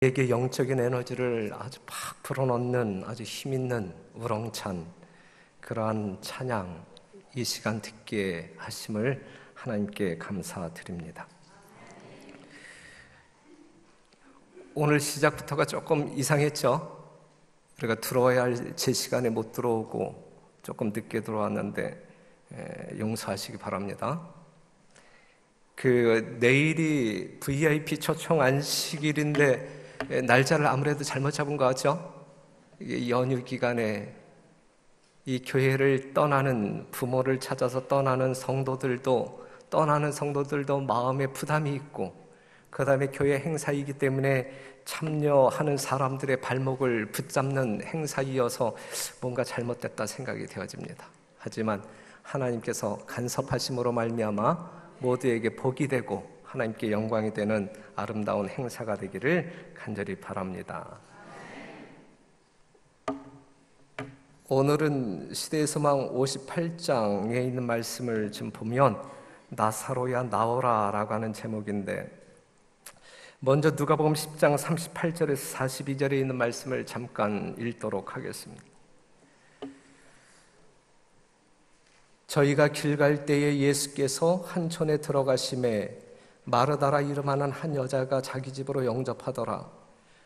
우리에게 영적인 에너지를 아주 팍 불어넣는 아주 힘있는 우렁찬 그러한 찬양, 이 시간 듣게 하심을 하나님께 감사드립니다. 오늘 시작부터가 조금 이상했죠? 우리가 들어와야 할 제 시간에 못 들어오고 조금 늦게 들어왔는데 용서하시기 바랍니다. 내일이 VIP 초청 안식일인데 날짜를 아무래도 잘못 잡은 것 같죠? 연휴 기간에 이 교회를 떠나는 부모를 찾아서 떠나는 성도들도 마음에 부담이 있고, 그 다음에 교회 행사이기 때문에 참여하는 사람들의 발목을 붙잡는 행사이어서 뭔가 잘못됐다 생각이 되어집니다. 하지만 하나님께서 간섭하심으로 말미암아 모두에게 복이 되고 하나님께 영광이 되는 아름다운 행사가 되기를 간절히 바랍니다. 오늘은 시대의 소망 58장에 있는 말씀을 좀 보면 나사로야 나오라 라고 하는 제목인데, 먼저 누가복음 10장 38절에서 42절에 있는 말씀을 잠깐 읽도록 하겠습니다. 저희가 길 갈 때에 예수께서 한 촌에 들어가심에 마르다라 이름하는 한 여자가 자기 집으로 영접하더라.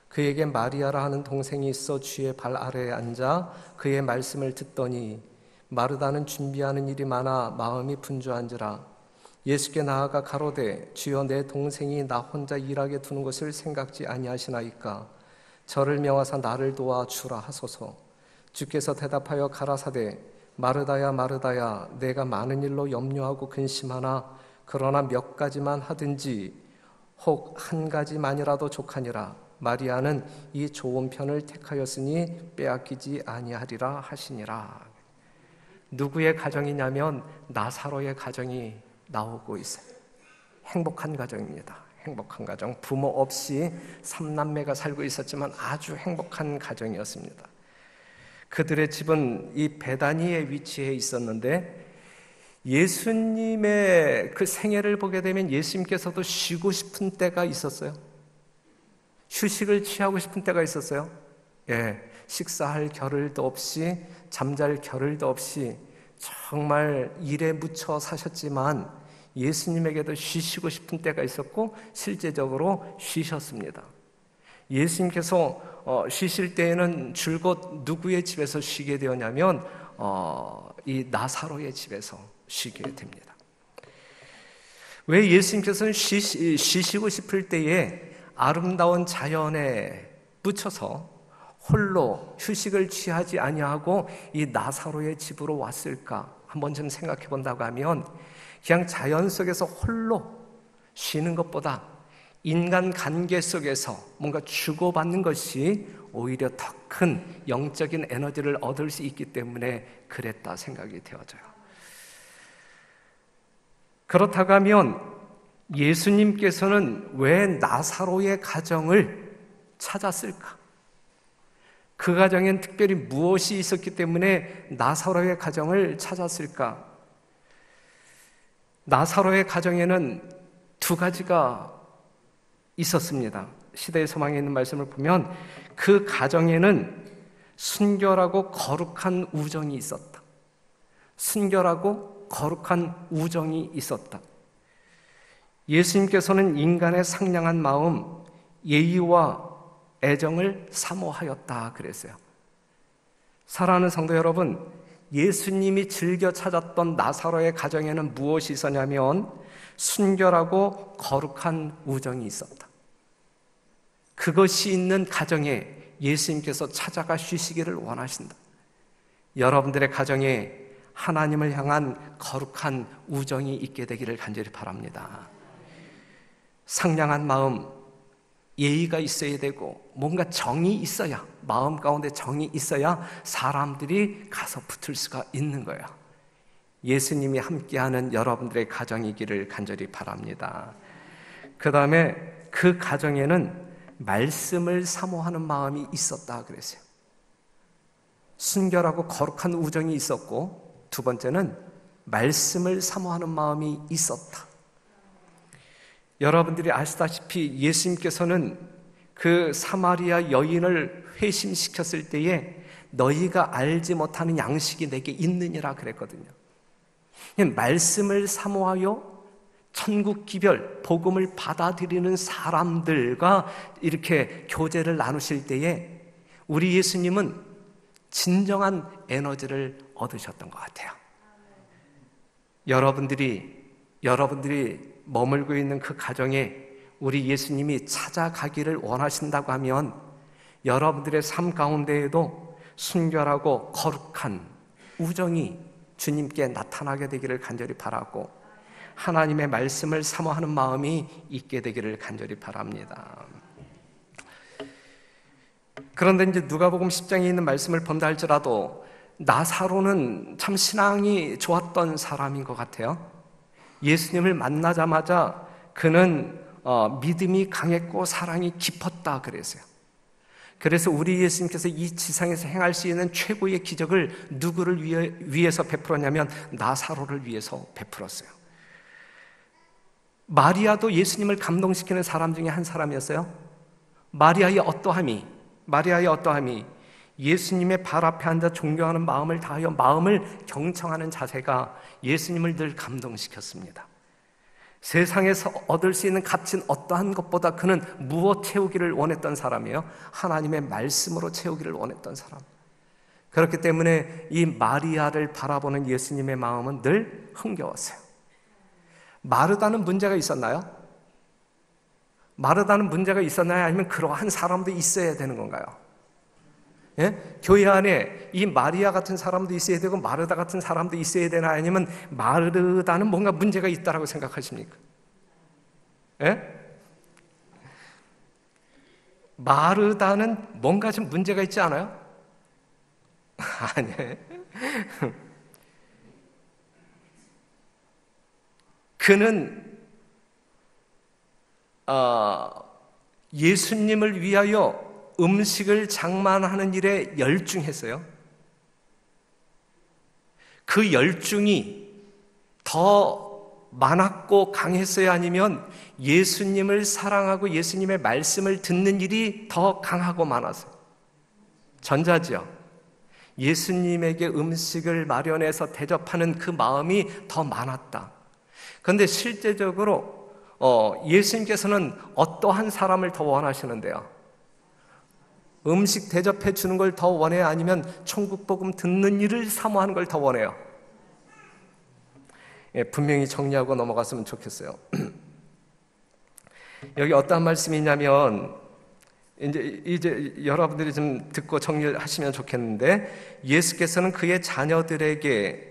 그에게 마리아라 하는 동생이 있어 주의 발 아래에 앉아 그의 말씀을 듣더니 마르다는 준비하는 일이 많아 마음이 분주한지라. 예수께 나아가 가로되 주여 내 동생이 나 혼자 일하게 두는 것을 생각지 아니하시나이까. 저를 명하사 나를 도와주라 하소서. 주께서 대답하여 가라사대 마르다야 마르다야 내가 많은 일로 염려하고 근심하나 그러나 몇 가지만 하든지 혹 한 가지만이라도 족하니라. 마리아는 이 좋은 편을 택하였으니 빼앗기지 아니하리라 하시니라. 누구의 가정이냐면 나사로의 가정이 나오고 있어요. 행복한 가정입니다. 행복한 가정. 부모 없이 3남매가 살고 있었지만 아주 행복한 가정이었습니다. 그들의 집은 이 베다니에 위치해 있었는데, 예수님의 그 생애를 보게 되면 예수님께서도 쉬고 싶은 때가 있었어요. 휴식을 취하고 싶은 때가 있었어요. 식사할 겨를도 없이 잠잘 겨를도 없이 정말 일에 묻혀 사셨지만 예수님에게도 쉬시고 싶은 때가 있었고 실제적으로 쉬셨습니다. 예수님께서 쉬실 때에는 줄곧 누구의 집에서 쉬게 되었냐면 이 나사로의 집에서 쉬게 됩니다. 왜 예수님께서는 쉬시고 싶을 때에 아름다운 자연에 묻혀서 홀로 휴식을 취하지 아니하고 이 나사로의 집으로 왔을까 한번 좀 생각해 본다고 하면, 그냥 자연 속에서 홀로 쉬는 것보다 인간 관계 속에서 뭔가 주고받는 것이 오히려 더 큰 영적인 에너지를 얻을 수 있기 때문에 그랬다 생각이 되어져요. 그렇다고 하면 예수님께서는 왜 나사로의 가정을 찾았을까? 그 가정엔 특별히 무엇이 있었기 때문에 나사로의 가정을 찾았을까? 나사로의 가정에는 두 가지가 있었습니다. 시대의 소망에 있는 말씀을 보면 그 가정에는 순결하고 거룩한 우정이 있었다. 순결하고 거룩한 우정이 있었다. 예수님께서는 인간의 상냥한 마음, 예의와 애정을 사모하였다 그랬어요. 사랑하는 성도 여러분, 예수님이 즐겨 찾았던 나사로의 가정에는 무엇이 있었냐면 순결하고 거룩한 우정이 있었다. 그것이 있는 가정에 예수님께서 찾아가 쉬시기를 원하신다. 여러분들의 가정에 하나님을 향한 거룩한 우정이 있게 되기를 간절히 바랍니다. 상냥한 마음, 예의가 있어야 되고 뭔가 정이 있어야, 마음 가운데 정이 있어야 사람들이 가서 붙을 수가 있는 거예요. 예수님이 함께하는 여러분들의 가정이기를 간절히 바랍니다. 그 다음에 그 가정에는 말씀을 사모하는 마음이 있었다 그랬어요. 순결하고 거룩한 우정이 있었고, 두 번째는 말씀을 사모하는 마음이 있었다. 여러분들이 아시다시피 예수님께서는 그 사마리아 여인을 회심시켰을 때에 너희가 알지 못하는 양식이 내게 있느니라 그랬거든요. 말씀을 사모하여 천국 기별, 복음을 받아들이는 사람들과 이렇게 교제를 나누실 때에 우리 예수님은 진정한 에너지를 얻으셨던 것 같아요. 여러분들이 머물고 있는 그 가정에 우리 예수님이 찾아가기를 원하신다고 하면 여러분들의 삶 가운데에도 순결하고 거룩한 우정이 주님께 나타나게 되기를 간절히 바라고 하나님의 말씀을 사모하는 마음이 있게 되기를 간절히 바랍니다. 그런데 이제 누가복음 10장에 있는 말씀을 본다 할지라도 나사로는 참 신앙이 좋았던 사람인 것 같아요. 예수님을 만나자마자 그는 믿음이 강했고 사랑이 깊었다 그랬어요. 그래서 우리 예수님께서 이 지상에서 행할 수 있는 최고의 기적을 누구를 위해서 베풀었냐면 나사로를 위해서 베풀었어요. 마리아도 예수님을 감동시키는 사람 중에 한 사람이었어요. 마리아의 어떠함이 예수님의 발 앞에 앉아 존경하는 마음을 다하여 마음을 경청하는 자세가 예수님을 늘 감동시켰습니다. 세상에서 얻을 수 있는 값진 어떠한 것보다 그는 무엇 채우기를 원했던 사람이에요? 하나님의 말씀으로 채우기를 원했던 사람. 그렇기 때문에 이 마리아를 바라보는 예수님의 마음은 늘 흥겨웠어요. 마르다는 문제가 있었나요? 마르다는 문제가 있었나요? 아니면 그러한 사람도 있어야 되는 건가요? 예? 교회 안에 이 마리아 같은 사람도 있어야 되고 마르다 같은 사람도 있어야 되나? 아니면 마르다는 뭔가 문제가 있다라고 생각하십니까? 예? 마르다는 뭔가 좀 문제가 있지 않아요? 아니에요. 그는 예수님을 위하여 음식을 장만하는 일에 열중했어요. 그 열중이 더 많았고 강했어요? 아니면 예수님을 사랑하고 예수님의 말씀을 듣는 일이 더 강하고 많았어요? 전자죠. 예수님에게 음식을 마련해서 대접하는 그 마음이 더 많았다. 그런데 실제적으로 예수님께서는 어떠한 사람을 더 원하시는데요? 음식 대접해 주는 걸 더 원해요? 아니면 천국 복음 듣는 일을 사모하는 걸 더 원해요? 예, 분명히 정리하고 넘어갔으면 좋겠어요. 여기 어떠한 말씀이 있냐면 이제 여러분들이 좀 듣고 정리하시면 좋겠는데, 예수께서는 그의 자녀들에게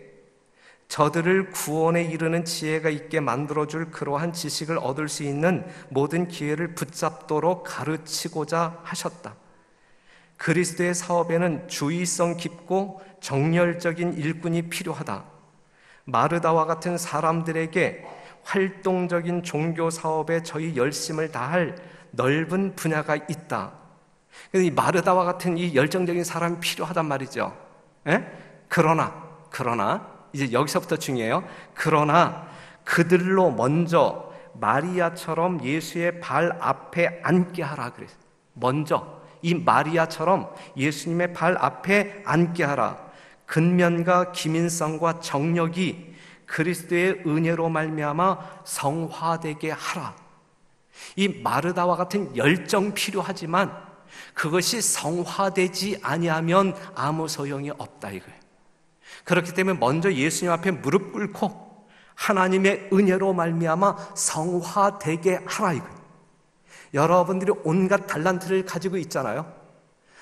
저들을 구원에 이르는 지혜가 있게 만들어줄 그러한 지식을 얻을 수 있는 모든 기회를 붙잡도록 가르치고자 하셨다. 그리스도의 사업에는 주의성 깊고 정열적인 일꾼이 필요하다. 마르다와 같은 사람들에게 활동적인 종교 사업에 저희 열심을 다할 넓은 분야가 있다. 이 마르다와 같은 이 열정적인 사람이 필요하단 말이죠. 예? 그러나 이제 여기서부터 중요해요. 그러나 그들로 먼저 마리아처럼 예수의 발 앞에 앉게 하라 그랬어요. 먼저 이 마리아처럼 예수님의 발 앞에 앉게 하라. 근면과 기민성과 정력이 그리스도의 은혜로 말미암아 성화되게 하라. 이 마르다와 같은 열정 필요하지만 그것이 성화되지 아니하면 아무 소용이 없다 이거예요. 그렇기 때문에 먼저 예수님 앞에 무릎 꿇고 하나님의 은혜로 말미암아 성화되게 하라 이거예요. 여러분들이 온갖 달란트를 가지고 있잖아요.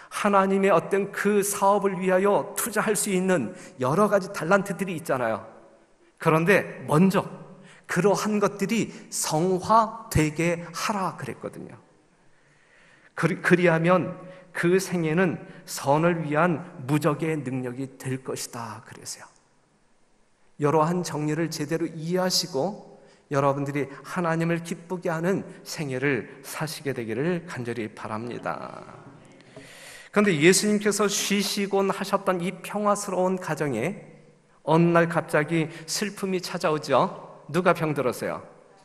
하나님의 어떤 그 사업을 위하여 투자할 수 있는 여러 가지 달란트들이 있잖아요. 그런데 먼저 그러한 것들이 성화되게 하라 그랬거든요. 그리하면 그 생애는 선을 위한 무적의 능력이 될 것이다 그랬어요. 이러한 정리를 제대로 이해하시고 여러분들이 하나님을 기쁘게 하는 생애를 사시게 되기를 간절히 바랍니다. 그런데 예수님께서 쉬시곤 하셨던 이 평화스러운 가정에 어느 날 갑자기 슬픔이 찾아오죠. 누가 병들었어요?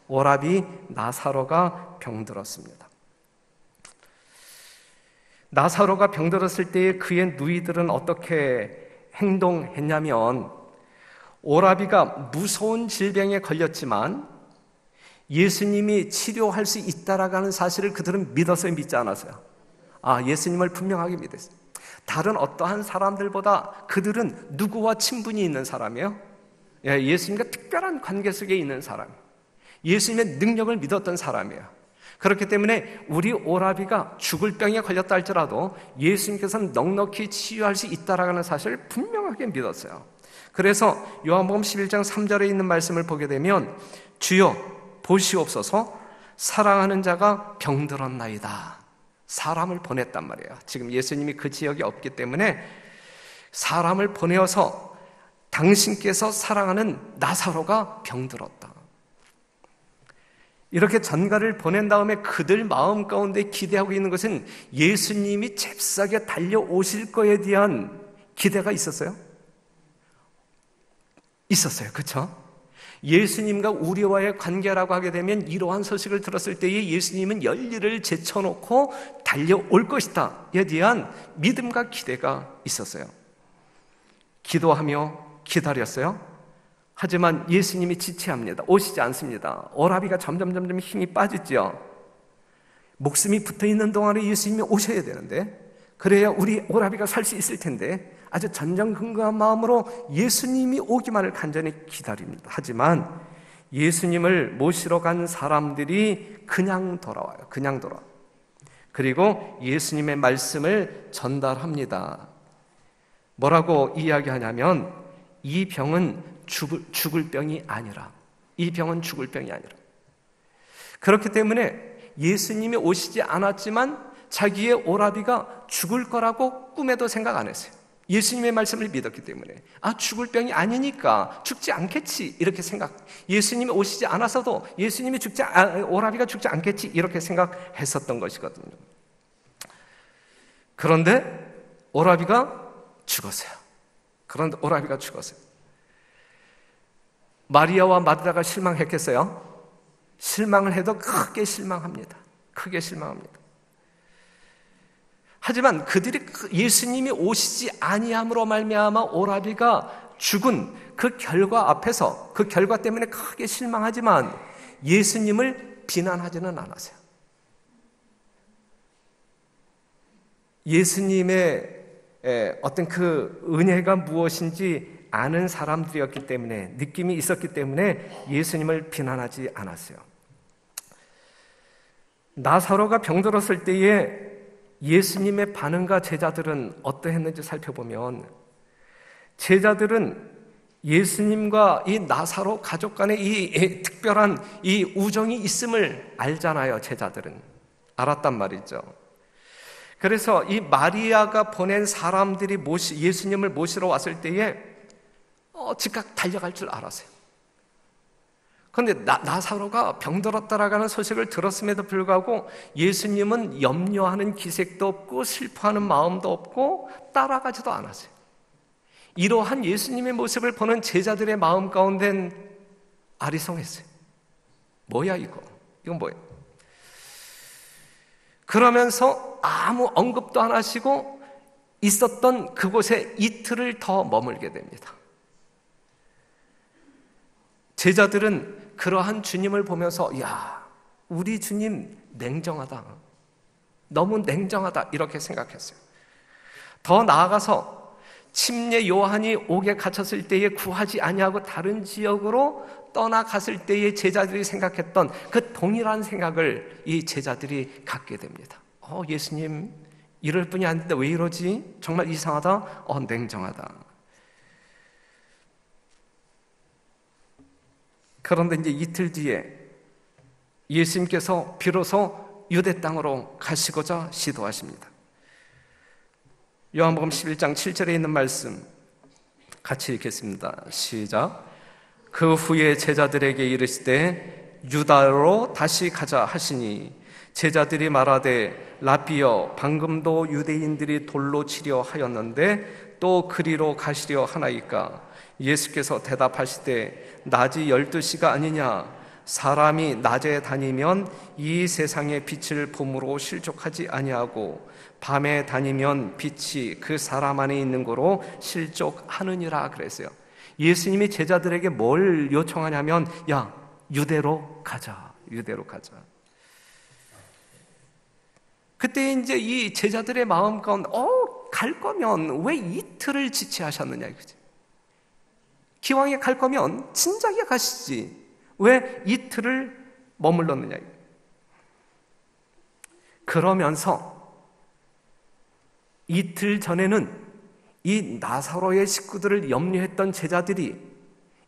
오라비 나사로가 병들었습니다. 나사로가 병들었을 때에 그의 누이들은 어떻게 행동했냐면, 오라비가 무서운 질병에 걸렸지만 예수님이 치료할 수 있다라고 하는 사실을 그들은 믿었어요, 믿지 않았어요? 예수님을 분명하게 믿었어요. 다른 어떠한 사람들보다 그들은 누구와 친분이 있는 사람이에요? 예수님과 특별한 관계 속에 있는 사람이에요. 예수님의 능력을 믿었던 사람이에요. 그렇기 때문에 우리 오라비가 죽을 병에 걸렸다 할지라도 예수님께서는 넉넉히 치유할 수 있다라고 하는 사실을 분명하게 믿었어요. 그래서 요한복음 11장 3절에 있는 말씀을 보게 되면, 주여 보시옵소서, 사랑하는 자가 병들었나이다. 사람을 보냈단 말이에요. 지금 예수님이 그 지역에 없기 때문에 사람을 보내어서 당신께서 사랑하는 나사로가 병들었다. 이렇게 전가를 보낸 다음에 그들 마음 가운데 기대하고 있는 것은 예수님이 잽싸게 달려오실 거에 대한 기대가 있었어요? 있었어요. 그렇죠? 예수님과 우리와의 관계라고 하게 되면 이러한 소식을 들었을 때에 예수님은 열일을 제쳐놓고 달려올 것이다에 대한 믿음과 기대가 있었어요. 기도하며 기다렸어요. 하지만 예수님이 지체합니다. 오시지 않습니다. 오라비가 점점 힘이 빠지죠. 목숨이 붙어있는 동안에 예수님이 오셔야 되는데, 그래야 우리 오라비가 살 수 있을 텐데 아주 전전긍긍한 마음으로 예수님이 오기만을 간절히 기다립니다. 하지만 예수님을 모시러 간 사람들이 그냥 돌아와요. 그냥 돌아와요. 그리고 예수님의 말씀을 전달합니다. 뭐라고 이야기하냐면, 이 병은 죽을 병이 아니라, 이 병은 죽을 병이 아니라. 그렇기 때문에 예수님이 오시지 않았지만 자기의 오라비가 죽을 거라고 꿈에도 생각 안 했어요. 예수님의 말씀을 믿었기 때문에 죽을 병이 아니니까 죽지 않겠지 이렇게 생각. 예수님이 오시지 않았어도 예수님이 오라비가 죽지 않겠지 이렇게 생각했었던 것이거든요. 그런데 오라비가 죽었어요. 마리아와 마르다가 실망했겠어요? 실망을 해도 크게 실망합니다. 하지만 그들이 예수님이 오시지 아니함으로 말미암아 오라비가 죽은 그 결과 앞에서, 그 결과 때문에 크게 실망하지만 예수님을 비난하지는 않았어요. 예수님의 어떤 그 은혜가 무엇인지 아는 사람들이었기 때문에, 느낌이 있었기 때문에 예수님을 비난하지 않았어요. 나사로가 병들었을 때에 예수님의 반응과 제자들은 어떠했는지 살펴보면, 제자들은 예수님과 이 나사로 가족 간의 이 특별한 이 우정이 있음을 알잖아요. 제자들은 알았단 말이죠. 그래서 이 마리아가 보낸 사람들이 예수님을 모시러 왔을 때에 즉각 달려갈 줄 알았어요. 그런데 나사로가 병들었다라고 하는 소식을 들었음에도 불구하고 예수님은 염려하는 기색도 없고 슬퍼하는 마음도 없고 따라가지도 않았어요. 이러한 예수님의 모습을 보는 제자들의 마음 가운데는 아리송했어요. 뭐야 이건 뭐야? 그러면서 아무 언급도 안 하시고 있었던 그곳에 이틀을 더 머물게 됩니다. 제자들은 그러한 주님을 보면서, 우리 주님 냉정하다, 너무 냉정하다 이렇게 생각했어요. 더 나아가서 침례 요한이 옥에 갇혔을 때에 구하지 아니하고 다른 지역으로 떠나갔을 때에 제자들이 생각했던 그 동일한 생각을 이 제자들이 갖게 됩니다. 예수님 이럴 뿐이 아닌데 왜 이러지? 정말 이상하다, 냉정하다. 그런데 이제 이틀 뒤에 예수님께서 비로소 유대 땅으로 가시고자 시도하십니다. 요한복음 11장 7절에 있는 말씀 같이 읽겠습니다. 시작. 그 후에 제자들에게 이르시되 유다로 다시 가자 하시니 제자들이 말하되 라삐여 방금도 유대인들이 돌로 치려 하였는데 또 그리로 가시려 하나이까? 예수께서 대답하시되 낮이 12시가 아니냐? 사람이 낮에 다니면 이 세상의 빛을 봄으로 실족하지 아니하고 밤에 다니면 빛이 그 사람 안에 있는 거로 실족하느니라 그랬어요. 예수님이 제자들에게 뭘 요청하냐면, 야, 유대로 가자. 유대로 가자. 그때 이제 이 제자들의 마음 가운데 갈 거면 왜 이틀을 지체하셨느냐 이거지. 기왕에 갈 거면 진작에 가시지. 왜 이틀을 머물렀느냐. 그러면서 이틀 전에는 이 나사로의 식구들을 염려했던 제자들이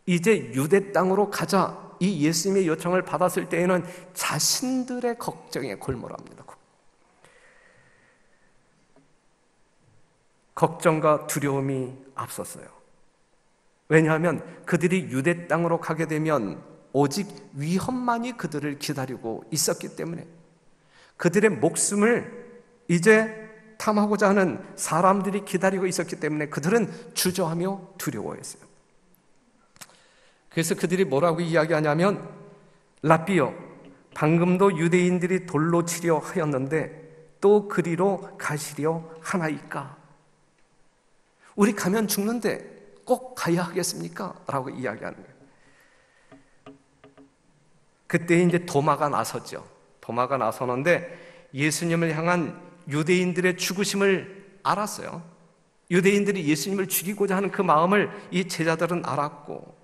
이제 유대 땅으로 가자 이 예수님의 요청을 받았을 때에는 자신들의 걱정에 골몰합니다. 걱정과 두려움이 앞섰어요. 왜냐하면 그들이 유대 땅으로 가게 되면 오직 위험만이 그들을 기다리고 있었기 때문에, 그들의 목숨을 이제 탐하고자 하는 사람들이 기다리고 있었기 때문에 그들은 주저하며 두려워했어요. 그래서 그들이 뭐라고 이야기하냐면, 라삐여, 방금도 유대인들이 돌로 치려 하였는데 또 그리로 가시려 하나이까? 우리 가면 죽는데 꼭 가야 하겠습니까? 라고 이야기하는 거예요. 그때 이제 도마가 나섰죠. 도마가 나서는데 예수님을 향한 유대인들의 죽으심을 알았어요. 유대인들이 예수님을 죽이고자 하는 그 마음을 이 제자들은 알았고,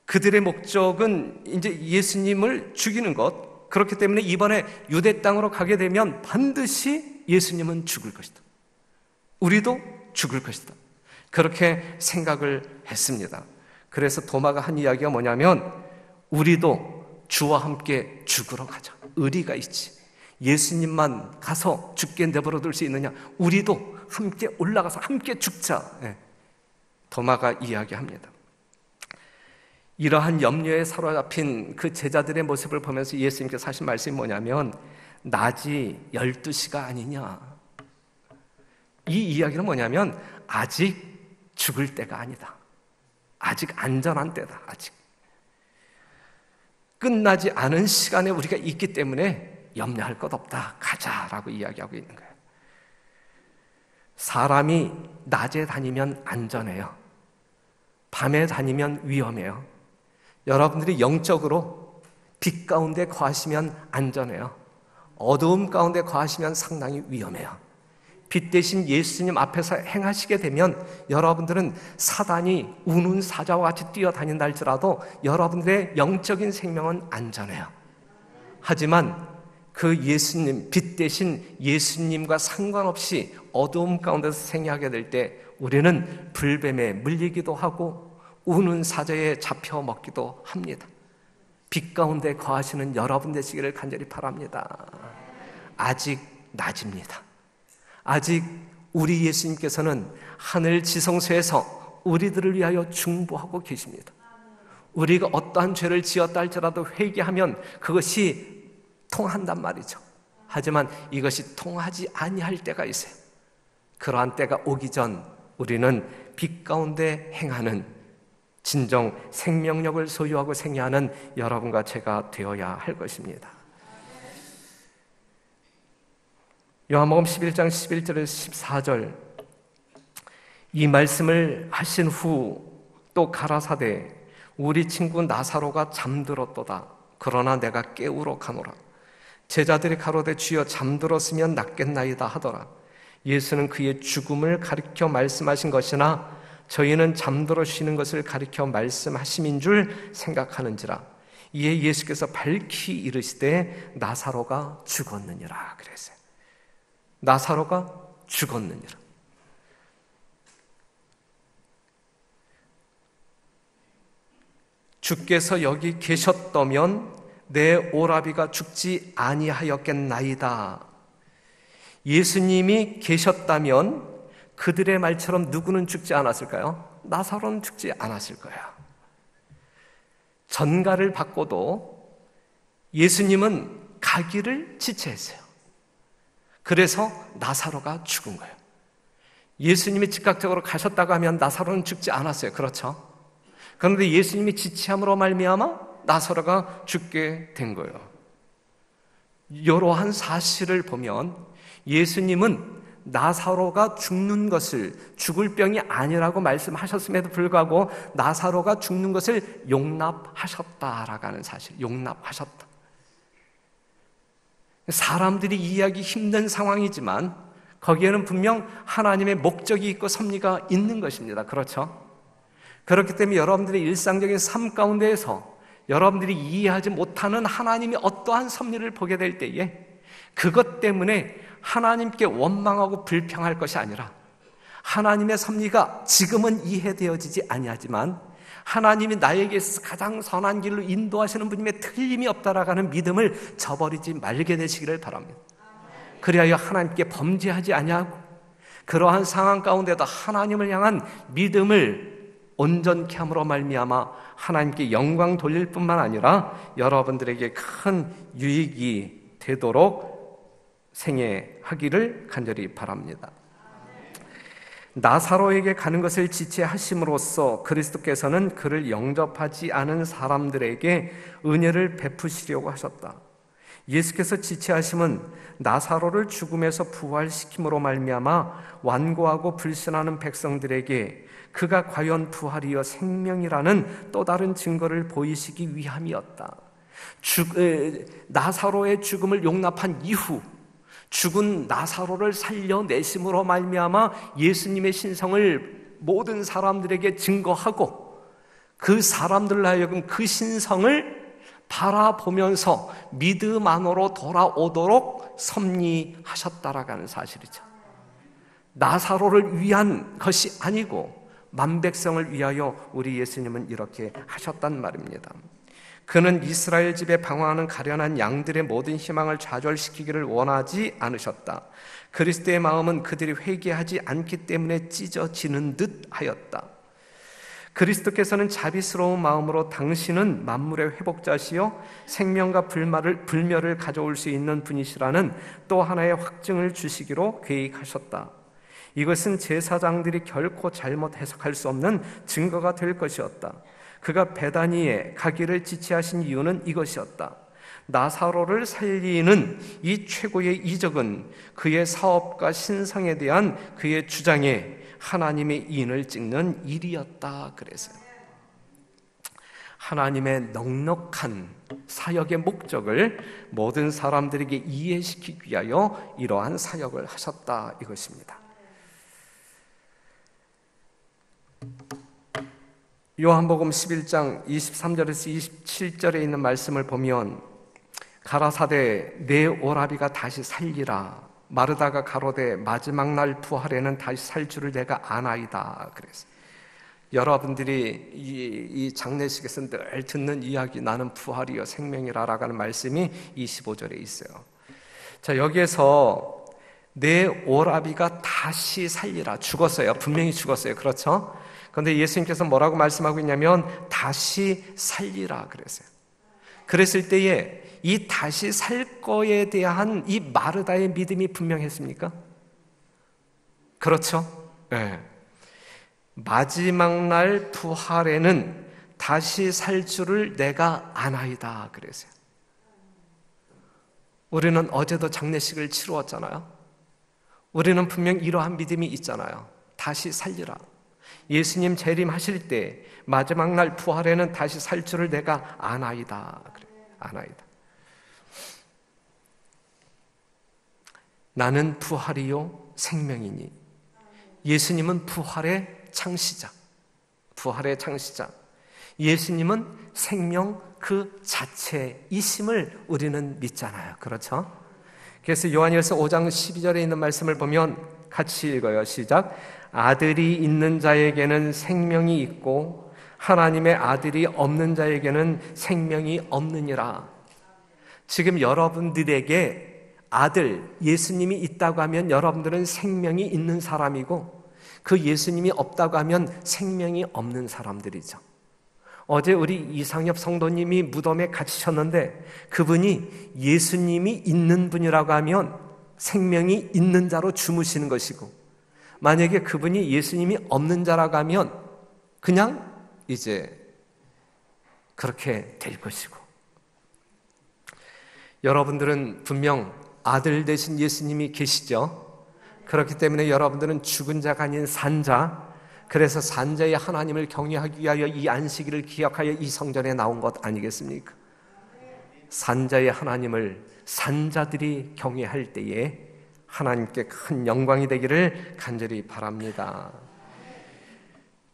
그들의 목적은 이제 예수님을 죽이는 것. 그렇기 때문에 이번에 유대 땅으로 가게 되면 반드시 예수님은 죽을 것이다. 우리도 죽을 것이다. 그렇게 생각을 했습니다. 그래서 도마가 한 이야기가 뭐냐면, 우리도 주와 함께 죽으러 가자. 의리가 있지. 예수님만 가서 죽게 내버려둘 수 있느냐? 우리도 함께 올라가서 함께 죽자. 도마가 이야기합니다. 이러한 염려에 사로잡힌 그 제자들의 모습을 보면서 예수님께서 하신 말씀이 뭐냐면, 낮이 12시가 아니냐. 이 이야기는 뭐냐면, 아직 죽을 때가 아니다. 아직 안전한 때다. 아직 끝나지 않은 시간에 우리가 있기 때문에 염려할 것 없다. 가자라고 이야기하고 있는 거예요. 사람이 낮에 다니면 안전해요. 밤에 다니면 위험해요. 여러분들이 영적으로 빛 가운데 거하시면 안전해요. 어두움 가운데 거하시면 상당히 위험해요. 빛 대신 예수님 앞에서 행하시게 되면 여러분들은 사단이 우는 사자와 같이 뛰어다닌다 할지라도 여러분들의 영적인 생명은 안전해요. 하지만 그 예수님, 빛 대신 예수님과 상관없이 어두움 가운데서 생애하게 될 때 우리는 불뱀에 물리기도 하고 우는 사자에 잡혀 먹기도 합니다. 빛 가운데 거하시는 여러분 되시기를 간절히 바랍니다. 아직 낮입니다. 아직 우리 예수님께서는 하늘 지성소에서 우리들을 위하여 중보하고 계십니다. 우리가 어떠한 죄를 지었다 할지라도 회개하면 그것이 통한단 말이죠. 하지만 이것이 통하지 아니할 때가 있어요. 그러한 때가 오기 전 우리는 빛 가운데 행하는 진정 생명력을 소유하고 생애하는 여러분과 제가 되어야 할 것입니다. 요한복음 11장 11절에서 14절, 이 말씀을 하신 후 또 가라사대 우리 친구 나사로가 잠들었도다. 그러나 내가 깨우러 가노라. 제자들이 가로되 주여 잠들었으면 낫겠나이다 하더라. 예수는 그의 죽음을 가리켜 말씀하신 것이나 저희는 잠들어 쉬는 것을 가리켜 말씀하심인 줄 생각하는지라. 이에 예수께서 밝히 이르시되 나사로가 죽었느니라 그랬어요. 나사로가 죽었느니라. 주께서 여기 계셨다면 내 오라비가 죽지 아니하였겠나이다. 예수님이 계셨다면 그들의 말처럼 누구는 죽지 않았을까요? 나사로는 죽지 않았을 거예요. 전가를 받고도 예수님은 가기를 지체했어요. 그래서 나사로가 죽은 거예요. 예수님이 즉각적으로 가셨다고 하면 나사로는 죽지 않았어요. 그렇죠? 그런데 예수님이 지체함으로 말미암아 나사로가 죽게 된 거예요. 이러한 사실을 보면 예수님은 나사로가 죽는 것을, 죽을 병이 아니라고 말씀하셨음에도 불구하고 나사로가 죽는 것을 용납하셨다라고 하는 사실, 용납하셨다. 사람들이 이해하기 힘든 상황이지만 거기에는 분명 하나님의 목적이 있고 섭리가 있는 것입니다. 그렇죠? 그렇기 때문에 여러분들의 일상적인 삶 가운데에서 여러분들이 이해하지 못하는 하나님의 어떠한 섭리를 보게 될 때에 그것 때문에 하나님께 원망하고 불평할 것이 아니라 하나님의 섭리가 지금은 이해되어지지 아니하지만 하나님이 나에게 가장 선한 길로 인도하시는 분임에 틀림이 없다라고 하는 믿음을 저버리지 말게 되시기를 바랍니다. 그리하여 하나님께 범죄하지 아니하고 그러한 상황 가운데도 하나님을 향한 믿음을 온전케 함으로 말미암아 하나님께 영광 돌릴 뿐만 아니라 여러분들에게 큰 유익이 되도록 생애하기를 간절히 바랍니다. 나사로에게 가는 것을 지체하심으로써 그리스도께서는 그를 영접하지 않은 사람들에게 은혜를 베푸시려고 하셨다. 예수께서 지체하심은 나사로를 죽음에서 부활시킴으로 말미암아 완고하고 불신하는 백성들에게 그가 과연 부활이여 생명이라는 또 다른 증거를 보이시기 위함이었다. 나사로의 죽음을 용납한 이후 죽은 나사로를 살려내심으로 말미암아 예수님의 신성을 모든 사람들에게 증거하고 그 사람들로 하여금 그 신성을 바라보면서 믿음 안으로 돌아오도록 섭리하셨다라고 하는 사실이죠. 나사로를 위한 것이 아니고 만백성을 위하여 우리 예수님은 이렇게 하셨단 말입니다. 그는 이스라엘 집에 방황하는 가련한 양들의 모든 희망을 좌절시키기를 원하지 않으셨다. 그리스도의 마음은 그들이 회개하지 않기 때문에 찢어지는 듯 하였다. 그리스도께서는 자비스러운 마음으로 당신은 만물의 회복자시요 생명과 불멸을 가져올 수 있는 분이시라는 또 하나의 확증을 주시기로 계획하셨다. 이것은 제사장들이 결코 잘못 해석할 수 없는 증거가 될 것이었다. 그가 베다니에 가기를 지체하신 이유는 이것이었다. 나사로를 살리는 이 최고의 이적은 그의 사업과 신성에 대한 그의 주장에 하나님의 인을 찍는 일이었다. 그래서요. 하나님의 넉넉한 사역의 목적을 모든 사람들에게 이해시키기 위하여 이러한 사역을 하셨다 이것입니다. 요한복음 11장 23절에서 27절에 있는 말씀을 보면 가라사대 내 오라비가 다시 살리라 마르다가 가로되 마지막 날 부활에는 다시 살 줄을 내가 아나이다. 그래서 여러분들이 이 장례식에서 늘 듣는 이야기 나는 부활이요 생명이라라고 하는 말씀이 25절에 있어요. 자, 여기에서 내 오라비가 다시 살리라. 죽었어요. 분명히 죽었어요. 그렇죠? 그런데 예수님께서 뭐라고 말씀하고 있냐면 다시 살리라 그랬어요. 그랬을 때에 이 다시 살 거에 대한 이 마르다의 믿음이 분명했습니까? 그렇죠? 네. 마지막 날 부활에는 다시 살 줄을 내가 아나이다 그랬어요. 우리는 어제도 장례식을 치루었잖아요. 우리는 분명 이러한 믿음이 있잖아요. 다시 살리라. 예수님 재림하실 때 마지막 날 부활에는 다시 살 줄을 내가 아나이다. 그래. 아나이다. 나는 부활이요 생명이니. 예수님은 부활의 창시자. 부활의 창시자. 예수님은 생명 그 자체이심을 우리는 믿잖아요. 그렇죠? 그래서 요한일서 5장 12절에 있는 말씀을 보면 같이 읽어요. 시작. 아들이 있는 자에게는 생명이 있고 하나님의 아들이 없는 자에게는 생명이 없느니라. 지금 여러분들에게 아들, 예수님이 있다고 하면 여러분들은 생명이 있는 사람이고 그 예수님이 없다고 하면 생명이 없는 사람들이죠. 어제 우리 이상엽 성도님이 무덤에 갇히셨는데 그분이 예수님이 있는 분이라고 하면 생명이 있는 자로 주무시는 것이고 만약에 그분이 예수님이 없는 자라고 하면 그냥 이제 그렇게 될 것이고, 여러분들은 분명 아들 되신 예수님이 계시죠? 그렇기 때문에 여러분들은 죽은 자가 아닌 산자, 그래서 산자의 하나님을 경외하기 위하여 이 안식일을 기억하여 이 성전에 나온 것 아니겠습니까? 산자의 하나님을 산자들이 경외할 때에 하나님께 큰 영광이 되기를 간절히 바랍니다.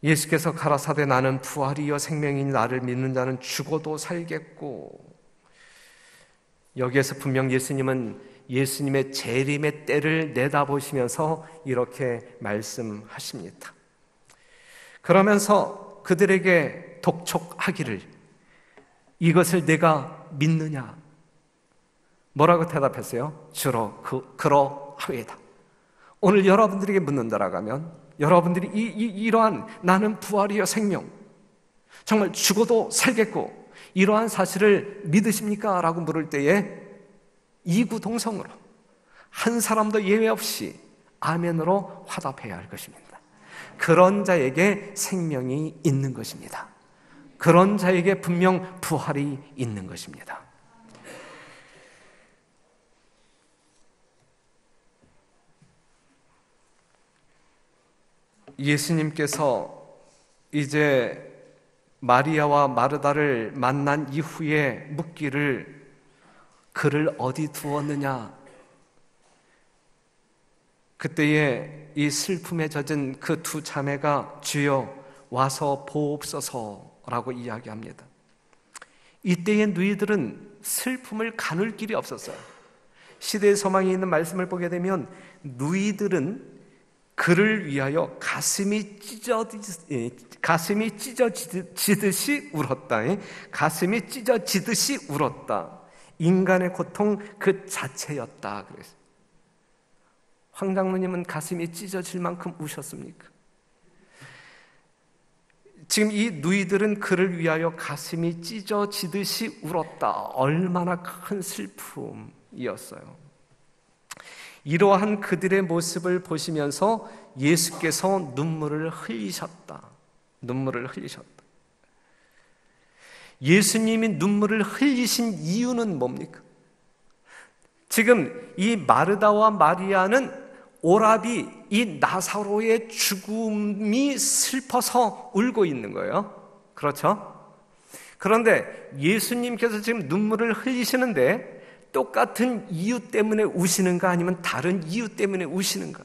예수께서 가라사대 나는 부활이요 생명이니 나를 믿는 자는 죽어도 살겠고, 여기에서 분명 예수님은 예수님의 재림의 때를 내다보시면서 이렇게 말씀하십니다. 그러면서 그들에게 독촉하기를, 이것을 내가 믿느냐? 뭐라고 대답했어요? 주로 그러하외다. 오늘 여러분들에게 묻는다라고 하면, 여러분들이 이러한 나는 부활이요 생명, 정말 죽어도 살겠고 이러한 사실을 믿으십니까? 라고 물을 때에 이구동성으로 한 사람도 예외 없이 아멘으로 화답해야 할 것입니다. 그런 자에게 생명이 있는 것입니다. 그런 자에게 분명 부활이 있는 것입니다. 예수님께서 이제 마리아와 마르다를 만난 이후에 묻기를, 그를 어디 두었느냐? 그때에 이 슬픔에 젖은 그 두 자매가 주여 와서 보옵소서라고 이야기합니다. 이때의 누이들은 슬픔을 가눌 길이 없었어요. 시대의 소망이 있는 말씀을 보게 되면 누이들은 그를 위하여 가슴이 찢어지듯이 울었다. 가슴이 찢어지듯이 울었다. 인간의 고통 그 자체였다. 그랬어요. 황 장로님은 가슴이 찢어질 만큼 우셨습니까? 지금 이 누이들은 그를 위하여 가슴이 찢어지듯이 울었다. 얼마나 큰 슬픔이었어요. 이러한 그들의 모습을 보시면서 예수께서 눈물을 흘리셨다. 눈물을 흘리셨다. 예수님이 눈물을 흘리신 이유는 뭡니까? 지금 이 마르다와 마리아는 오라비 이 나사로의 죽음이 슬퍼서 울고 있는 거예요. 그렇죠? 그런데 예수님께서 지금 눈물을 흘리시는데 똑같은 이유 때문에 우시는가 아니면 다른 이유 때문에 우시는가?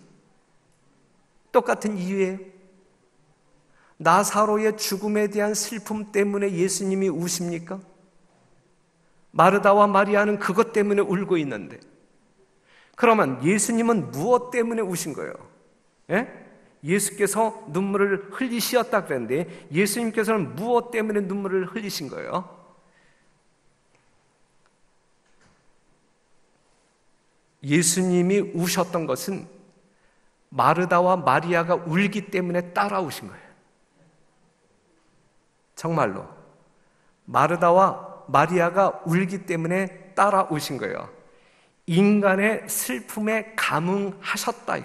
똑같은 이유예요. 나사로의 죽음에 대한 슬픔 때문에 예수님이 우십니까? 마르다와 마리아는 그것 때문에 울고 있는데, 그러면 예수님은 무엇 때문에 우신 거예요? 예? 예수께서 눈물을 흘리시었다 그랬는데 예수님께서는 무엇 때문에 눈물을 흘리신 거예요? 예수님이 우셨던 것은 마르다와 마리아가 울기 때문에 따라 우신 거예요. 정말로 마르다와 마리아가 울기 때문에 따라 우신 거예요. 인간의 슬픔에 감응하셨다.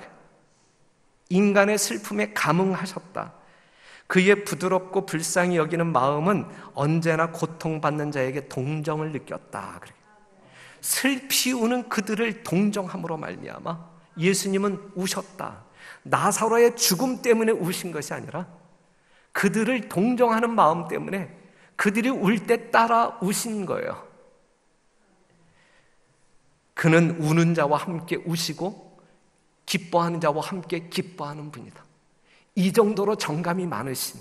인간의 슬픔에 감응하셨다. 그의 부드럽고 불쌍히 여기는 마음은 언제나 고통받는 자에게 동정을 느꼈다. 슬피 우는 그들을 동정함으로 말미암아 예수님은 우셨다. 나사로의 죽음 때문에 우신 것이 아니라 그들을 동정하는 마음 때문에 그들이 울 때 따라 우신 거예요. 그는 우는 자와 함께 우시고 기뻐하는 자와 함께 기뻐하는 분이다. 이 정도로 정감이 많으신,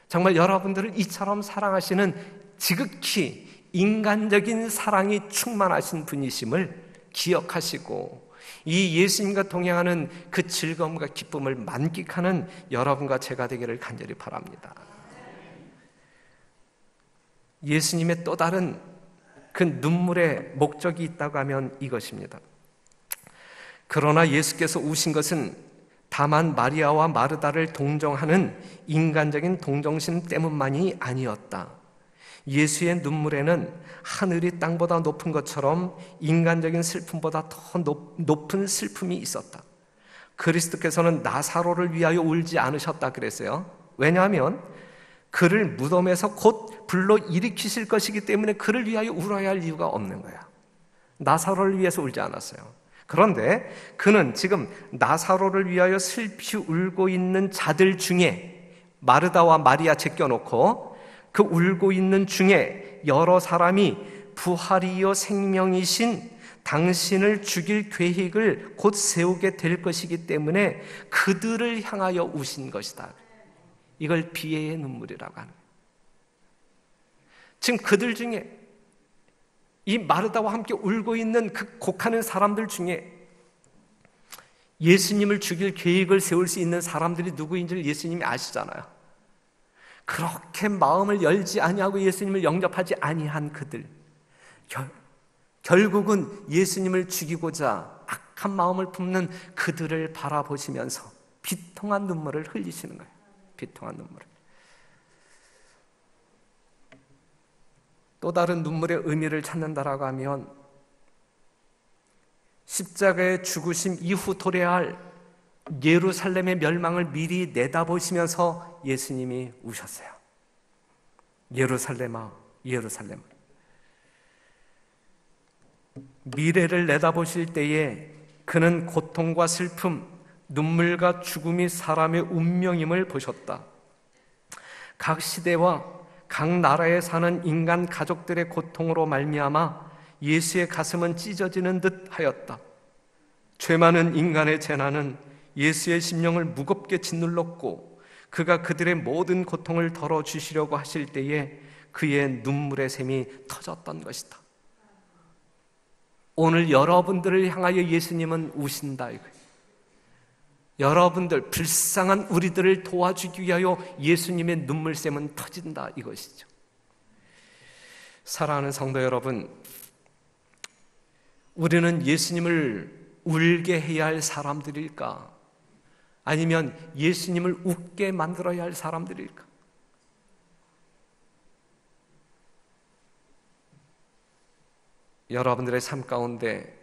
정말 여러분들을 이처럼 사랑하시는 지극히 인간적인 사랑이 충만하신 분이심을 기억하시고 이 예수님과 동행하는 그 즐거움과 기쁨을 만끽하는 여러분과 제가 되기를 간절히 바랍니다. 예수님의 또 다른 그 눈물의 목적이 있다고 하면 이것입니다. 그러나 예수께서 우신 것은 다만 마리아와 마르다를 동정하는 인간적인 동정심 때문만이 아니었다. 예수의 눈물에는 하늘이 땅보다 높은 것처럼 인간적인 슬픔보다 더 높은 슬픔이 있었다. 그리스도께서는 나사로를 위하여 울지 않으셨다 그랬어요. 왜냐하면 그를 무덤에서 곧 불러 일으키실 것이기 때문에 그를 위하여 울어야 할 이유가 없는 거야. 나사로를 위해서 울지 않았어요. 그런데 그는 지금 나사로를 위하여 슬피 울고 있는 자들 중에 마르다와 마리아 제껴놓고 그 울고 있는 중에 여러 사람이 부활이요 생명이신 당신을 죽일 계획을 곧 세우게 될 것이기 때문에 그들을 향하여 우신 것이다. 이걸 비애의 눈물이라고 하는 거예요. 지금 그들 중에 이 마르다와 함께 울고 있는 그 곡하는 사람들 중에 예수님을 죽일 계획을 세울 수 있는 사람들이 누구인지를 예수님이 아시잖아요. 그렇게 마음을 열지 아니하고 예수님을 영접하지 아니한 그들, 결국은 예수님을 죽이고자 악한 마음을 품는 그들을 바라보시면서 비통한 눈물을 흘리시는 거예요. 비통한 눈물을. 또 다른 눈물의 의미를 찾는다라고 하면 십자가의 죽으심 이후 도래할 예루살렘의 멸망을 미리 내다보시면서 예수님이 우셨어요. 예루살렘아, 예루살렘아. 미래를 내다보실 때에 그는 고통과 슬픔, 눈물과 죽음이 사람의 운명임을 보셨다. 각 시대와 각 나라에 사는 인간 가족들의 고통으로 말미암아 예수의 가슴은 찢어지는 듯 하였다. 죄 많은 인간의 재난은 예수의 심령을 무겁게 짓눌렀고 그가 그들의 모든 고통을 덜어주시려고 하실 때에 그의 눈물의 샘이 터졌던 것이다. 오늘 여러분들을 향하여 예수님은 우신다 이거예요. 여러분들 불쌍한 우리들을 도와주기 위하여 예수님의 눈물샘은 터진다 이것이죠. 사랑하는 성도 여러분, 우리는 예수님을 울게 해야 할 사람들일까? 아니면 예수님을 웃게 만들어야 할 사람들일까? 여러분들의 삶 가운데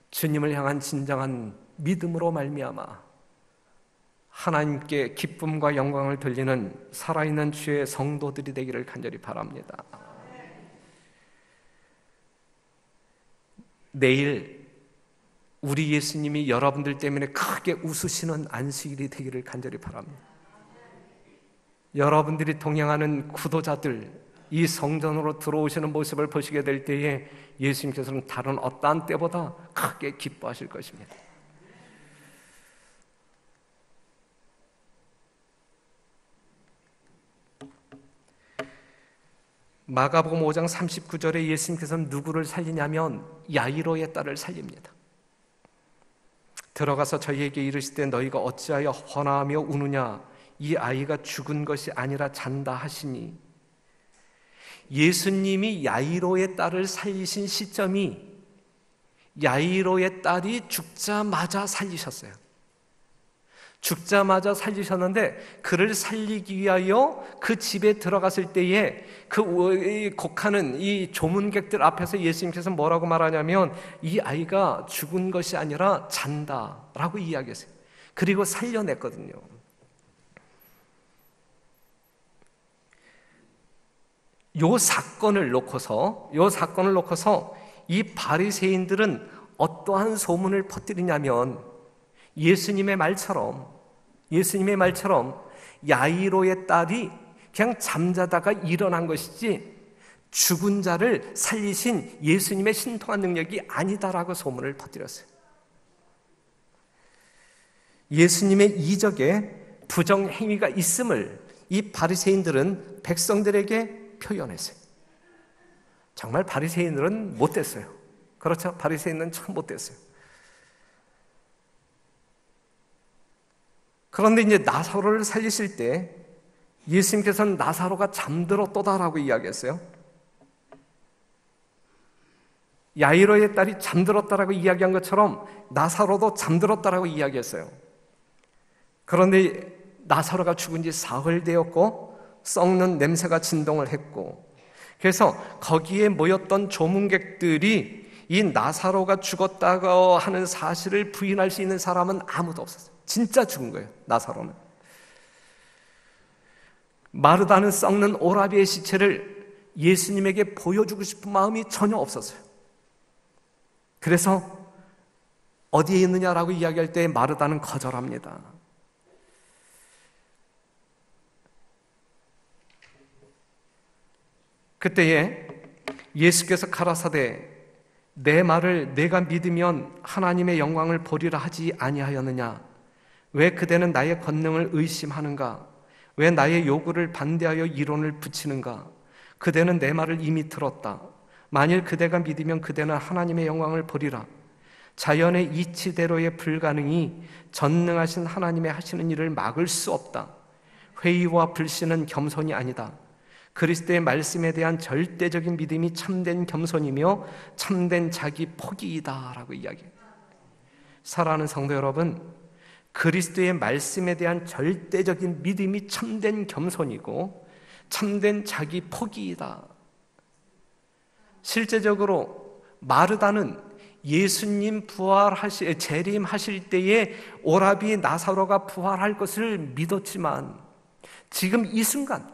주님을 향한 진정한 믿음으로 말미암아 하나님께 기쁨과 영광을 돌리는 살아있는 주의 성도들이 되기를 간절히 바랍니다. 내일 우리 예수님이 여러분들 때문에 크게 웃으시는 안식일이 되기를 간절히 바랍니다. 여러분들이 동행하는 구도자들, 이 성전으로 들어오시는 모습을 보시게 될 때에 예수님께서는 다른 어떠한 때보다 크게 기뻐하실 것입니다. 마가복음 5장 39절에 예수님께서는 누구를 살리냐면 야이로의 딸을 살립니다. 들어가서 저희에게 이르시되 너희가 어찌하여 헌화하며 우느냐, 이 아이가 죽은 것이 아니라 잔다 하시니, 예수님이 야이로의 딸을 살리신 시점이 야이로의 딸이 죽자마자 살리셨어요. 죽자마자 살리셨는데 그를 살리기 위하여 그 집에 들어갔을 때에 그 곡하는 이 조문객들 앞에서 예수님께서 뭐라고 말하냐면 이 아이가 죽은 것이 아니라 잔다라고 이야기했어요. 그리고 살려냈거든요. 요 사건을 놓고서 이 바리새인들은 어떠한 소문을 퍼뜨리냐면 예수님의 말처럼 야이로의 딸이 그냥 잠자다가 일어난 것이지 죽은 자를 살리신 예수님의 신통한 능력이 아니다라고 소문을 퍼뜨렸어요. 예수님의 이적에 부정 행위가 있음을 이 바리새인들은 백성들에게 표현했어요. 정말 바리새인들은 못됐어요. 그렇죠? 바리새인은 참 못됐어요. 그런데 이제 나사로를 살리실 때 예수님께서는 나사로가 잠들었도다라고 이야기했어요. 야이로의 딸이 잠들었다라고 이야기한 것처럼 나사로도 잠들었다라고 이야기했어요. 그런데 나사로가 죽은 지 사흘 되었고 썩는 냄새가 진동을 했고, 그래서 거기에 모였던 조문객들이 이 나사로가 죽었다고 하는 사실을 부인할 수 있는 사람은 아무도 없었어요. 진짜 죽은 거예요, 나사로는. 마르다는 썩는 오라비의 시체를 예수님에게 보여주고 싶은 마음이 전혀 없었어요. 그래서 어디에 있느냐라고 이야기할 때 마르다는 거절합니다. 그때에 예수께서 가라사대 내 말을 내가 믿으면 하나님의 영광을 보리라 하지 아니하였느냐? 왜 그대는 나의 권능을 의심하는가? 왜 나의 요구를 반대하여 이론을 붙이는가? 그대는 내 말을 이미 들었다. 만일 그대가 믿으면 그대는 하나님의 영광을 보리라. 자연의 이치대로의 불가능이 전능하신 하나님의 하시는 일을 막을 수 없다. 회의와 불신은 겸손이 아니다. 그리스도의 말씀에 대한 절대적인 믿음이 참된 겸손이며 참된 자기 포기이다 라고 이야기해요. 사랑하는 성도 여러분, 그리스도의 말씀에 대한 절대적인 믿음이 참된 겸손이고 참된 자기 포기이다. 실제적으로 마르다는 예수님 재림하실 때에 오라비 나사로가 부활할 것을 믿었지만 지금 이 순간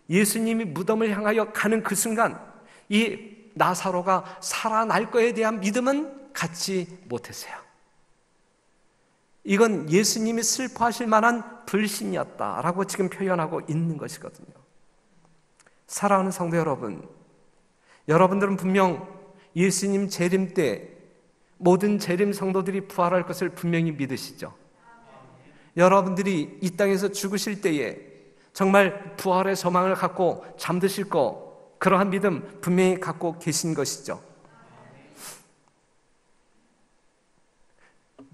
예수님이 무덤을 향하여 가는 그 순간 이 나사로가 살아날 것에 대한 믿음은 갖지 못했어요. 이건 예수님이 슬퍼하실 만한 불신이었다라고 지금 표현하고 있는 것이거든요. 사랑하는 성도 여러분, 여러분들은 분명 예수님 재림 때 모든 재림 성도들이 부활할 것을 분명히 믿으시죠. 여러분들이 이 땅에서 죽으실 때에 정말 부활의 소망을 갖고 잠드실 거, 그러한 믿음 분명히 갖고 계신 것이죠.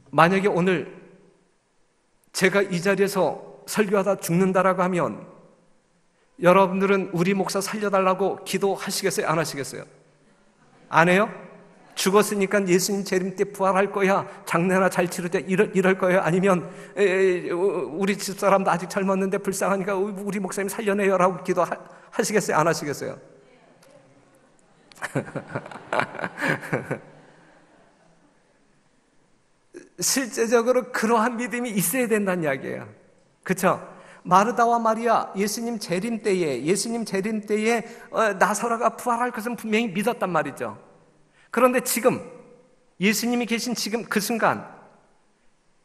만약에 오늘 제가 이 자리에서 설교하다 죽는다라고 하면 여러분들은 우리 목사 살려달라고 기도하시겠어요? 안 하시겠어요? 안 해요? 죽었으니까 예수님 재림 때 부활할 거야, 장례나 잘 치르자, 이럴 거예요? 아니면 우리 집사람도 아직 젊었는데 불쌍하니까 우리 목사님 살려내요 라고 기도하시겠어요? 안 하시겠어요? 실제적으로 그러한 믿음이 있어야 된다는 이야기예요. 그렇죠? 마르다와 마리아 예수님 재림 때에 나사로가 부활할 것은 분명히 믿었단 말이죠. 그런데 지금 예수님이 계신 지금 그 순간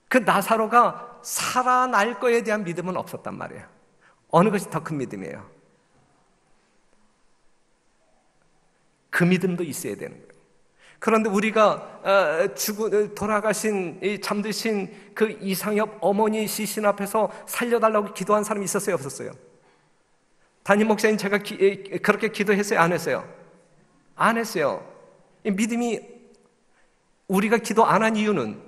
그 나사로가 살아날 거에 대한 믿음은 없었단 말이에요. 어느 것이 더 큰 믿음이에요? 그 믿음도 있어야 되는 거예요. 그런데 우리가 돌아가신 잠드신 그 이상엽 어머니 시신 앞에서 살려달라고 기도한 사람이 있었어요, 없었어요? 담임 목사님, 제가 그렇게 기도했어요, 안 했어요? 안 했어요. 믿음이, 우리가 기도 안 한 이유는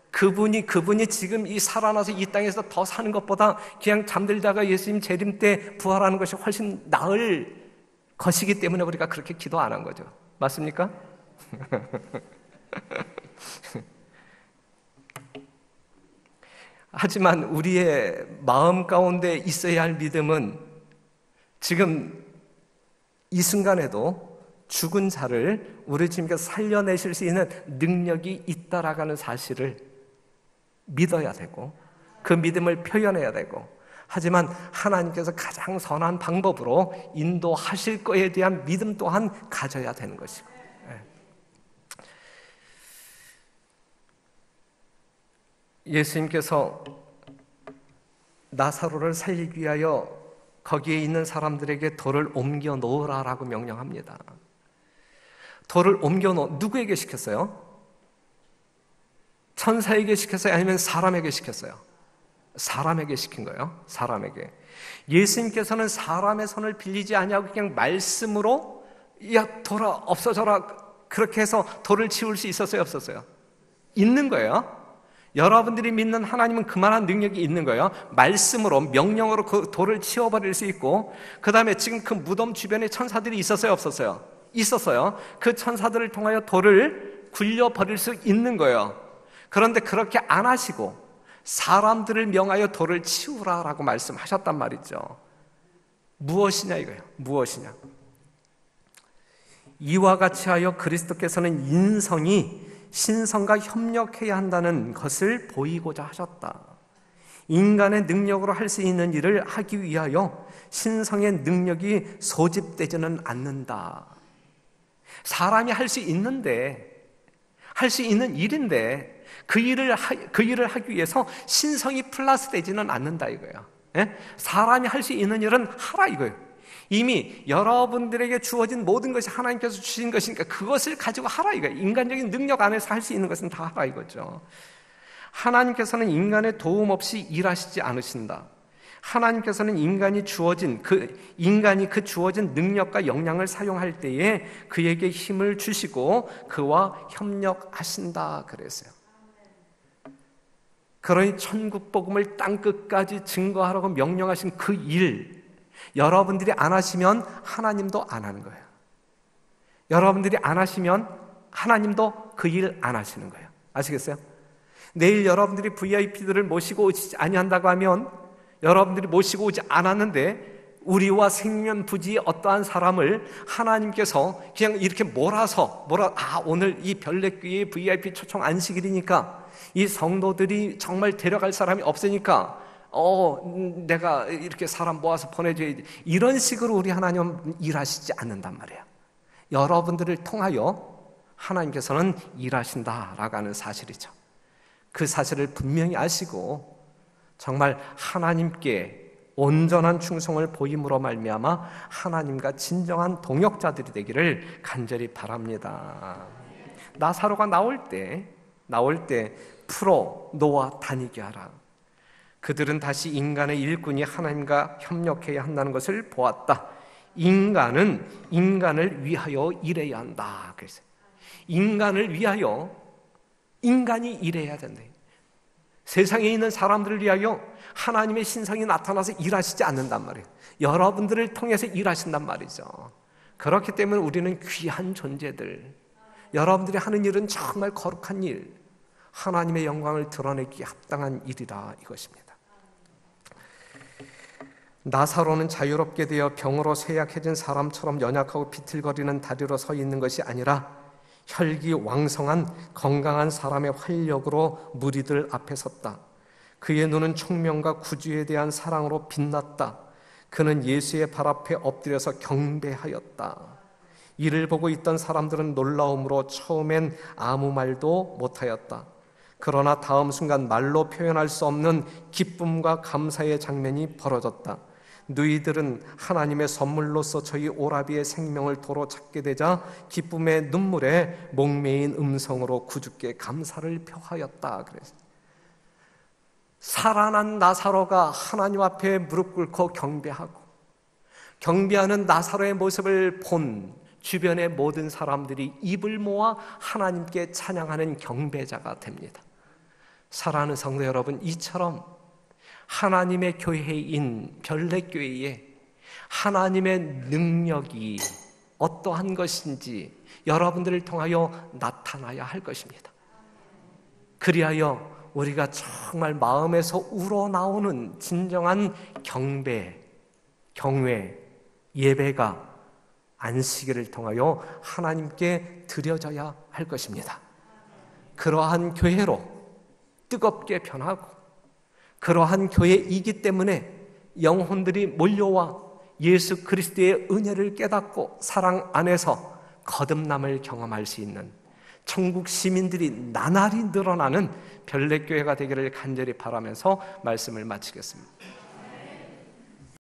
그분이 지금 이 살아나서 이 땅에서 더 사는 것보다 그냥 잠들다가 예수님 재림 때 부활하는 것이 훨씬 나을 것이기 때문에 우리가 그렇게 기도 안 한 거죠. 맞습니까? 하지만 우리의 마음 가운데 있어야 할 믿음은 지금 이 순간에도 죽은 자를 우리 주님께서 살려내실 수 있는 능력이 있다라는 사실을 믿어야 되고 그 믿음을 표현해야 되고, 하지만 하나님께서 가장 선한 방법으로 인도하실 거에 대한 믿음 또한 가져야 되는 것이고, 예수님께서 나사로를 살리기 위하여 거기에 있는 사람들에게 돌을 옮겨 놓으라라고 명령합니다. 돌을 옮겨 누구에게 시켰어요? 천사에게 시켰어요? 아니면 사람에게 시켰어요? 사람에게 시킨 거예요. 사람에게. 예수님께서는 사람의 손을 빌리지 아니하고 그냥 말씀으로 야 돌아 없어져라, 그렇게 해서 돌을 치울 수 있었어요, 없었어요? 있는 거예요. 여러분들이 믿는 하나님은 그만한 능력이 있는 거예요. 말씀으로, 명령으로 그 돌을 치워버릴 수 있고, 그 다음에 지금 그 무덤 주변에 천사들이 있었어요, 없었어요? 있었어요. 그 천사들을 통하여 돌을 굴려버릴 수 있는 거예요. 그런데 그렇게 안 하시고 사람들을 명하여 돌을 치우라라고 말씀하셨단 말이죠. 무엇이냐 이거예요. 무엇이냐? 이와 같이 하여 그리스도께서는 인성이 신성과 협력해야 한다는 것을 보이고자 하셨다. 인간의 능력으로 할 수 있는 일을 하기 위하여 신성의 능력이 소집되지는 않는다. 사람이 할 수 있는데, 할 수 있는 일인데 그 일을 하기 위해서 신성이 플러스 되지는 않는다 이거예요. 예? 사람이 할 수 있는 일은 하라 이거예요. 이미 여러분들에게 주어진 모든 것이 하나님께서 주신 것이니까 그것을 가지고 하라 이거예요. 인간적인 능력 안에서 할 수 있는 것은 다 하라 이거죠. 하나님께서는 인간의 도움 없이 일하시지 않으신다. 하나님께서는 인간이 그 주어진 능력과 역량을 사용할 때에 그에게 힘을 주시고 그와 협력하신다 그랬어요. 그러니 천국 복음을 땅 끝까지 증거하라고 명령하신 그 일, 여러분들이 안 하시면 하나님도 안 하는 거예요. 여러분들이 안 하시면 하나님도 그 일 안 하시는 거예요. 아시겠어요? 내일 여러분들이 VIP들을 모시고 오지 아니한다고 하면, 여러분들이 모시고 오지 않았는데 우리와 생면부지의 어떠한 사람을 하나님께서 그냥 이렇게 몰아서 오늘 이 별내교회 VIP 초청 안식일이니까 이 성도들이 정말 데려갈 사람이 없으니까 내가 이렇게 사람 모아서 보내줘야지, 이런 식으로 우리 하나님은 일하시지 않는단 말이에요. 여러분들을 통하여 하나님께서는 일하신다라고 하는 사실이죠. 그 사실을 분명히 아시고 정말 하나님께 온전한 충성을 보임으로 말미암아 하나님과 진정한 동역자들이 되기를 간절히 바랍니다. 나사로가 나올 때 풀어 놓아 다니게 하라. 그들은 다시 인간의 일꾼이 하나님과 협력해야 한다는 것을 보았다. 인간은 인간을 위하여 일해야 한다. 그래서 인간을 위하여 인간이 일해야 된다. 세상에 있는 사람들을 위하여 하나님의 신성이 나타나서 일하시지 않는단 말이에요. 여러분들을 통해서 일하신단 말이죠. 그렇기 때문에 우리는 귀한 존재들, 여러분들이 하는 일은 정말 거룩한 일, 하나님의 영광을 드러내기에 합당한 일이다 이것입니다. 나사로는 자유롭게 되어 병으로 쇠약해진 사람처럼 연약하고 비틀거리는 다리로 서 있는 것이 아니라 혈기왕성한 건강한 사람의 활력으로 무리들 앞에 섰다. 그의 눈은 총명과 구주에 대한 사랑으로 빛났다. 그는 예수의 발 앞에 엎드려서 경배하였다. 이를 보고 있던 사람들은 놀라움으로 처음엔 아무 말도 못하였다. 그러나 다음 순간 말로 표현할 수 없는 기쁨과 감사의 장면이 벌어졌다. 너희들은 하나님의 선물로서 저희 오라비의 생명을 도로 찾게 되자 기쁨의 눈물에 목매인 음성으로 구주께 감사를 표하였다. 그래서 살아난 나사로가 하나님 앞에 무릎 꿇고 경배하는 나사로의 모습을 본 주변의 모든 사람들이 입을 모아 하나님께 찬양하는 경배자가 됩니다. 사랑하는 성도 여러분, 이처럼 하나님의 교회인 별내교회에 하나님의 능력이 어떠한 것인지 여러분들을 통하여 나타나야 할 것입니다. 그리하여 우리가 정말 마음에서 우러나오는 진정한 경배, 경외, 예배가 안식일을 통하여 하나님께 드려져야 할 것입니다. 그러한 교회로 뜨겁게 변하고 그러한 교회이기 때문에 영혼들이 몰려와 예수 그리스도의 은혜를 깨닫고 사랑 안에서 거듭남을 경험할 수 있는 천국 시민들이 나날이 늘어나는 별내교회가 되기를 간절히 바라면서 말씀을 마치겠습니다.